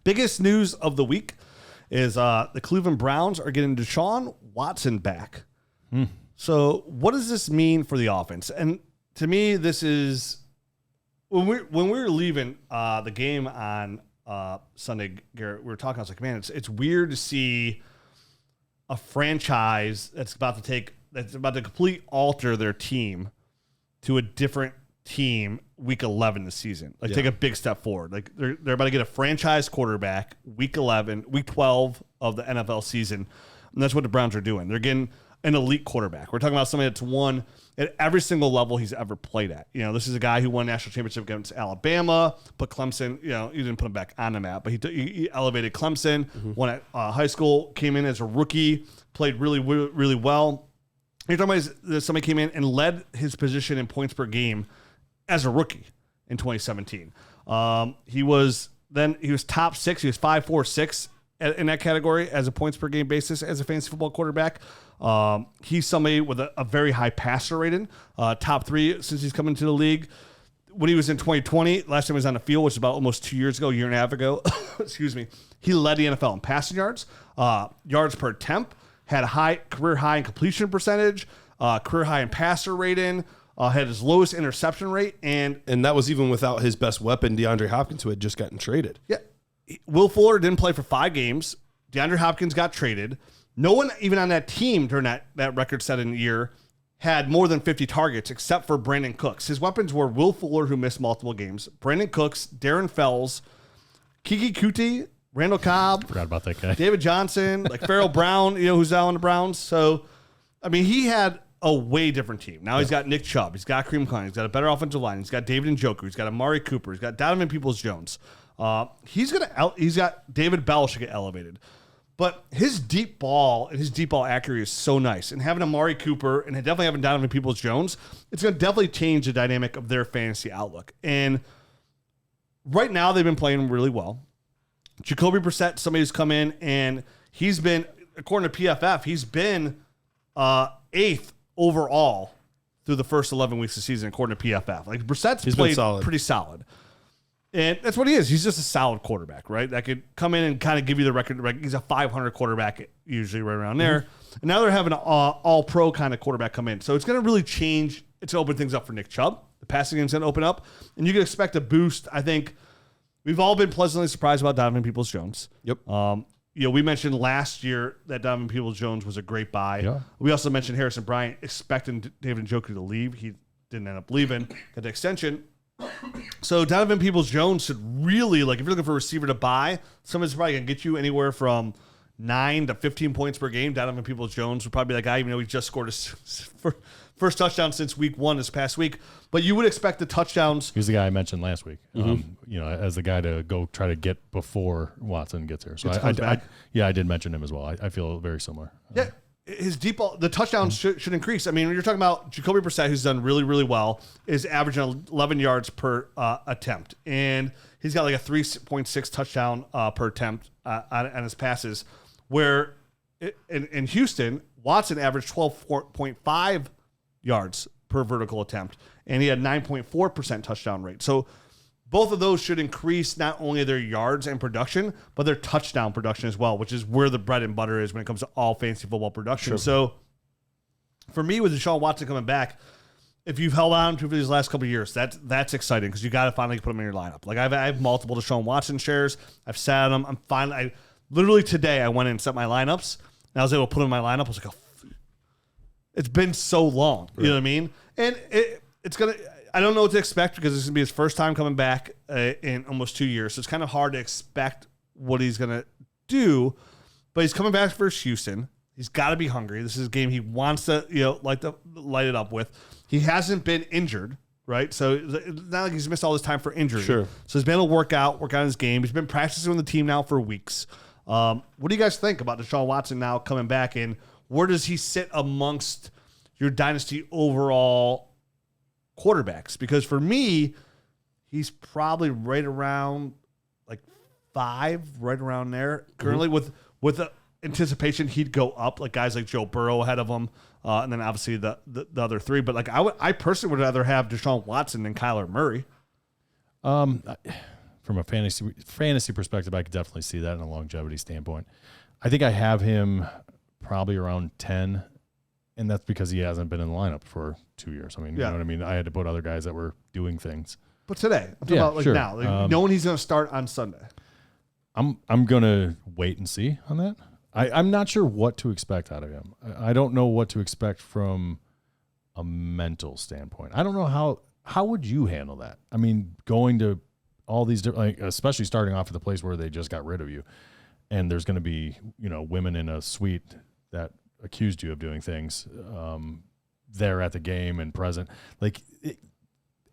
biggest news of the week is the Cleveland Browns are getting Deshaun Watson back. So what does this mean for the offense? And to me, this is when we were leaving the game on Sunday, Garrett, we were talking. I was like, man, it's weird to see a franchise that's about to completely alter their team to a different team week 11 this season. Like take a big step forward. Like they're about to get a franchise quarterback week 12 of the NFL season. And that's what the Browns are doing. They're getting an elite quarterback. We're talking about somebody that's won at every single level he's ever played at. You know, this is a guy who won a national championship against Alabama, but Clemson, you know, you didn't put him back on the map, but he elevated Clemson, won at high school, came in as a rookie, played really, really well. You're talking about somebody came in and led his position in points per game as a rookie in 2017. He was top 6. He was 5.46 in that category as a points per game basis as a fantasy football quarterback. He's somebody with a very high passer rating, top 3 since he's come into the league. When he was in 2020, last time he was on the field, which was about almost 2 years ago, year and a half ago, excuse me, he led the NFL in passing yards, yards per attempt, had a career high in completion percentage, career high in passer rating, had his lowest interception rate. And that was even without his best weapon, DeAndre Hopkins, who had just gotten traded. Yeah. Will Fuller didn't play for 5 games. DeAndre Hopkins got traded. No one even on that team during that record-setting year had more than 50 targets except for Brandon Cooks. His weapons were Will Fuller, who missed multiple games, Brandon Cooks, Darren Fells, Kiki Kuti, Randall Cobb. Forgot about that guy. David Johnson, like Farrell Brown, you know, who's now on the Browns. So, I mean, he had a way different team. Now he's got Nick Chubb. He's got Kareem Hunt. He's got a better offensive line. He's got David Njoku. He's got Amari Cooper. He's got Donovan Peoples-Jones. He's got David Bell should get elevated. But his deep ball and his deep ball accuracy is so nice. And having Amari Cooper and definitely having Donovan Peoples-Jones, it's going to definitely change the dynamic of their fantasy outlook. And right now they've been playing really well. Jacoby Brissett, somebody who's come in and he's been, according to PFF, he's been 8th overall through the first 11 weeks of the season, according to PFF. Like Brissett's played pretty solid. And that's what he is. He's just a solid quarterback, right? That could come in and kind of give you the record. He's a 500 quarterback, usually right around there. And now they're having an all-pro kind of quarterback come in. So it's going to really change. It's going to open things up for Nick Chubb. The passing game's going to open up. And you can expect a boost. I think we've all been pleasantly surprised about Donovan Peoples-Jones. Yep. We mentioned last year that Donovan Peoples-Jones was a great buy. Yeah. We also mentioned Harrison Bryant expecting David Njoku to leave. He didn't end up leaving. Got the extension. So Donovan Peoples-Jones should really, like, if you're looking for a receiver to buy, somebody's probably going to get you anywhere from 9 to 15 points per game. Donovan Peoples-Jones would probably be that guy, even though he just scored his first touchdown since week 1 this past week. But you would expect the touchdowns. He's the guy I mentioned last week, as the guy to go try to get before Watson gets here. So I did mention him as well. I feel very similar. Yeah. His deep ball, the touchdowns should increase. I mean, when you're talking about Jacoby Brissett, who's done really, really well, is averaging 11 yards per attempt. And he's got like a 3.6 touchdown per attempt on his passes, where in Houston, Watson averaged 12.5 yards per vertical attempt, and he had 9.4% touchdown rate. So both of those should increase not only their yards and production, but their touchdown production as well, which is where the bread and butter is when it comes to all fantasy football production. Sure. So for me, with Deshaun Watson coming back, if you've held on to for these last couple of years, that's exciting because you got to finally put him in your lineup. Like I have multiple Deshaun Watson shares. I've sat them. I'm fine. Literally today I went in and set my lineups, and I was able to put him in my lineup. I was like, it's been so long. Right. You know what I mean? And it's going to... I don't know what to expect because this is going to be his first time coming back in almost 2 years. So it's kind of hard to expect what he's going to do. But he's coming back versus Houston. He's got to be hungry. This is a game he wants to, light it up with. He hasn't been injured, right? So it's not like he's missed all this time for injury. Sure. So he's been able to work on his game. He's been practicing with the team now for weeks. What do you guys think about Deshaun Watson now coming back? And where does he sit amongst your dynasty overall quarterbacks? Because for me, he's probably right around like 5, right around there currently. With the anticipation he'd go up, like guys like Joe Burrow ahead of him, and then obviously the other 3. But like I personally would rather have Deshaun Watson than Kyler Murray. from a fantasy perspective, I could definitely see that in a longevity standpoint. I think I have him probably around 10, and that's because he hasn't been in the lineup for 2 years. I mean, you know what I mean? I had to put other guys that were doing things. But today, I'm talking about now, like, knowing he's going to start on Sunday. I'm going to wait and see on that. I'm not sure what to expect out of him. I don't know what to expect from a mental standpoint. I don't know how would you handle that? I mean, going to all these different, like, especially starting off at the place where they just got rid of you, and there's going to be, you know, women in a suite that accused you of doing things there at the game and present. Like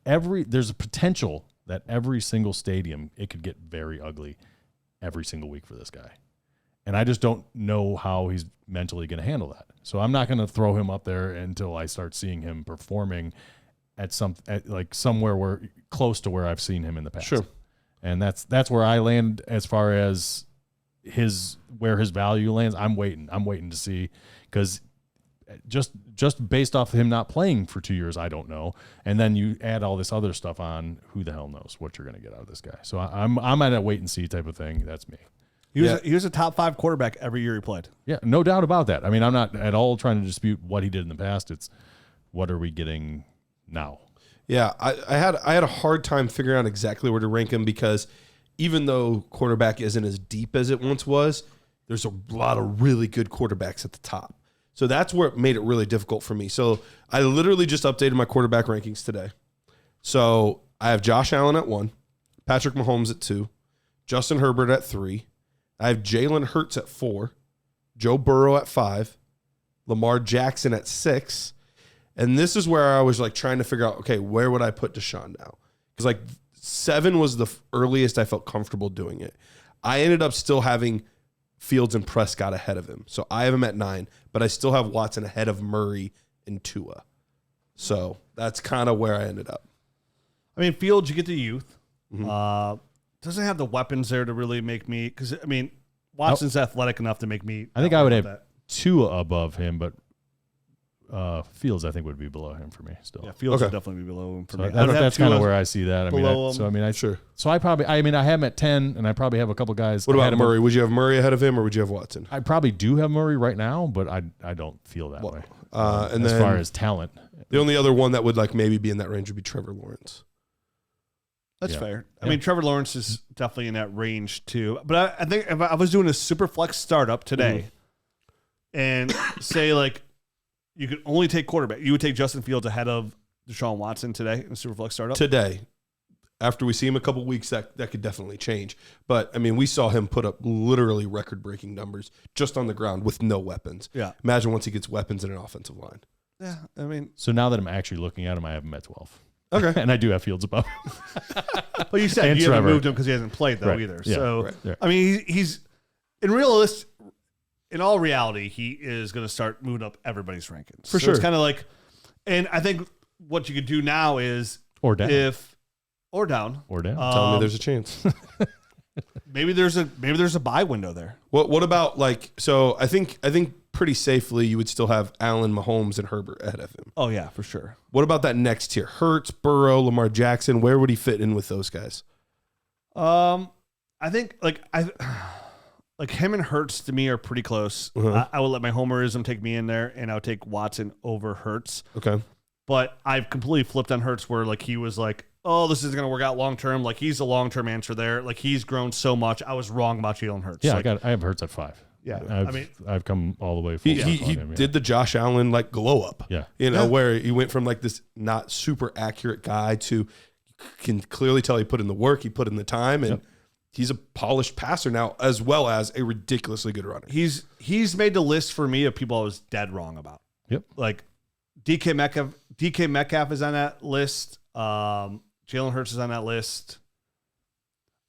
there's a potential that every single stadium, it could get very ugly every single week for this guy. And I just don't know how he's mentally going to handle that. So I'm not going to throw him up there until I start seeing him performing at somewhere where close to where I've seen him in the past. Sure. And that's where I land as far as where his value lands. I'm waiting to see, because just based off him not playing for 2 years, I don't know. And then you add all this other stuff on, who the hell knows what you're going to get out of this guy. So I'm at a wait and see type of thing. That's me. He was a top 5 quarterback every year he played. Yeah, no doubt about that. I mean, I'm not at all trying to dispute what he did in the past. It's what are we getting now? Yeah, I had a hard time figuring out exactly where to rank him, because even though quarterback isn't as deep as it once was, there's a lot of really good quarterbacks at the top. So that's where it made it really difficult for me. So I literally just updated my quarterback rankings today. So I have Josh Allen at 1, Patrick Mahomes at 2, Justin Herbert at 3. I have Jalen Hurts at 4, Joe Burrow at 5, Lamar Jackson at 6. And this is where I was like trying to figure out, okay, where would I put Deshaun now? Because like 7 was the earliest I felt comfortable doing it. I ended up still having Fields and Prescott ahead of him. So I have him at 9, but I still have Watson ahead of Murray and Tua. So that's kind of where I ended up. I mean, Fields, you get the youth. Mm-hmm. Doesn't have the weapons there to really make me, because, I mean, Watson's athletic enough to make me. I think I would have Tua above him, but Fields, I think, would be below him for me still. Yeah, Fields would definitely be below him for me. That's kind of where I see that. Sure. So I have him at 10, and I probably have a couple guys. What about Murray? Would you have Murray ahead of him, or would you have Watson? I probably do have Murray right now, but I don't feel that way. And as far as talent, the only other one that would like maybe be in that range would be Trevor Lawrence. That's fair. I mean, Trevor Lawrence is definitely in that range too. But I think if I was doing a super flex startup today, and say like you could only take quarterback, you would take Justin Fields ahead of Deshaun Watson today in a super flex startup? Today. After we see him a couple weeks, that could definitely change. But, I mean, we saw him put up literally record-breaking numbers just on the ground with no weapons. Yeah. Imagine once he gets weapons in an offensive line. Yeah, I mean. So now that I'm actually looking at him, I have him at 12. Okay. And I do have Fields above. But you said you haven't moved him because he hasn't played, though, either. Yeah. So, I mean, he's in all reality, he is going to start moving up everybody's rankings. For sure. It's kind of like, and I think what you could do now is, or down. Or down. Tell me there's a chance. maybe there's a buy window there. What about like, so I think pretty safely you would still have Allen, Mahomes, and Herbert ahead of him. Oh yeah, for sure. What about that next tier? Hurts, Burrow, Lamar Jackson. Where would he fit in with those guys? I think like him and Hurts to me are pretty close. I would let my homerism take me in there, and I would take Watson over Hurts. Okay. But I've completely flipped on Hurts, where like he was like, oh, this is going to work out long term. Like he's a long term answer there. Like he's grown so much. I was wrong about Jalen Hurts. Yeah, like, I have Hurts at 5. Yeah, I've come all the way. He did the Josh Allen like glow up. Yeah, where he went from like this not super accurate guy to, you can clearly tell he put in the work, he put in the time, and he's a polished passer now, as well as a ridiculously good runner. He's made the list for me of people I was dead wrong about. Yep, like DK Metcalf is on that list. Jalen Hurts is on that list.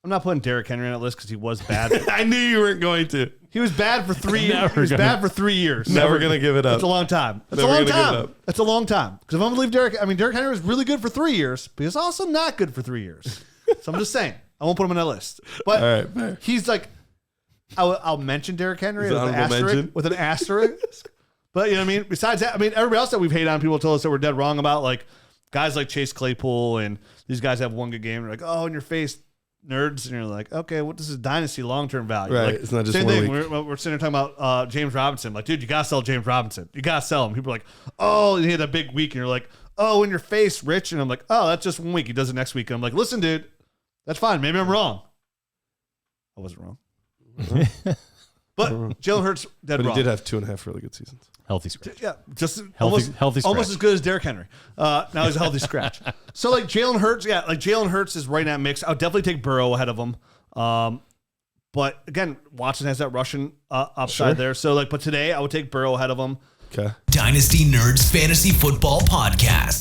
I'm not putting Derrick Henry on that list because he was bad. I knew you weren't going to. He was bad for 3 years. He was bad for 3 years. Never going to give it up. That's a long time. That's a long time. That's a long time. Because if I'm going to leave Derrick Henry was really good for 3 years, but he's also not good for 3 years. So I'm just saying. I won't put him on that list. But he's like, I'll mention Derrick Henry with an asterisk. But you know what I mean? Besides that, I mean, everybody else that we've hated on, people tell us that we're dead wrong about, like guys like Chase Claypool and these guys have one good game. They're like, oh, in your face, nerds, and you're like, okay, what this is Dynasty long-term value. Right. Like, It's not just same 1 thing. week. We're sitting here talking about James Robinson. Like, dude, you got to sell James Robinson. You got to sell him. People are like, oh, he had a big week. And you're like, oh, in your face, Rich. And I'm like, oh, that's just 1 week. He does it next week. And I'm like, listen, dude, that's fine. Maybe I'm wrong. I wasn't wrong. But Jalen Hurts dead But wrong. he did have 2.5 really good seasons. Healthy scratch. Yeah, just Healthy almost scratch. as good as Derrick Henry. Now he's a healthy scratch. So like Jalen Hurts, Jalen Hurts is right in that mix. I would definitely take Burrow ahead of him. But again, Watson has that Russian upside there. So but today I would take Burrow ahead of him. Okay. Dynasty Nerds Fantasy Football Podcast.